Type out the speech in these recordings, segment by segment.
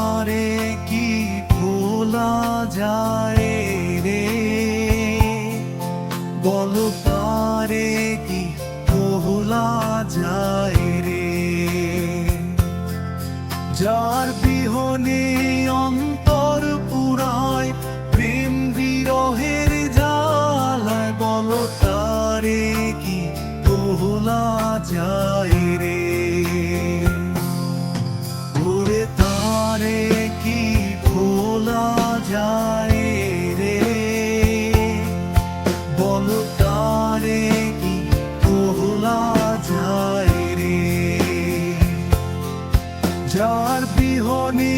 তারে কি ভোলা যায় রে, বলো তারে কি ভোলা যায় রে, যার বিহনে অন্তর পুরায় প্রেম বিরহের জ্বালায়, বলো তারে কি ভোলা যায় রে, ওরে তারে কি ভোলা যায় রে, বলো তারে কি ভোলা যায় রে, যার বিহনে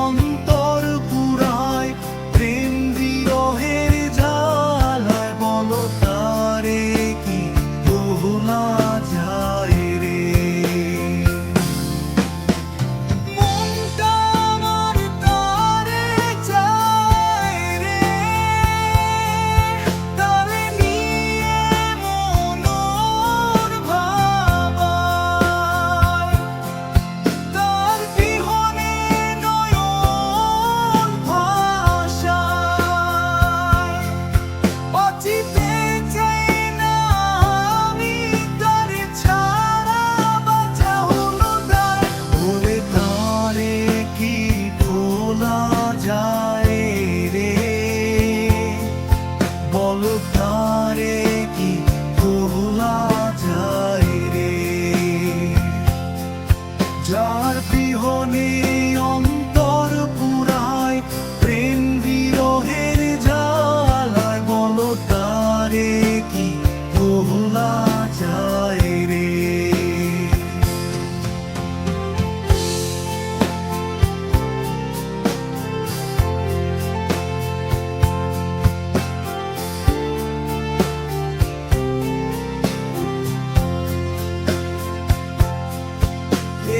অন্তর পুরায় প্রেম বিরহের জ্বালায়, বলো তারে কি ভোলা যায় রে। মনটা আমার তারে চায় রে, তারে নিয়ে মনোর ভাবায়, তার বিহনে নয়ন ভাষায়, বাঁচিতে চাই না আমি তারে ছাড়া, বাঁচা হলো দায়, ওরে তারে কি ভোলা যায় রে, বলো তারে কি ভোলা যায় রে, যার বিহনে অন্তর পুরায় প্রেম বিরহের জ্বালায়, বলো তারে কি ভোলা যায় রে।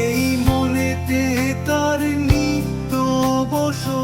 এই মনেতে তার নিত্য বসো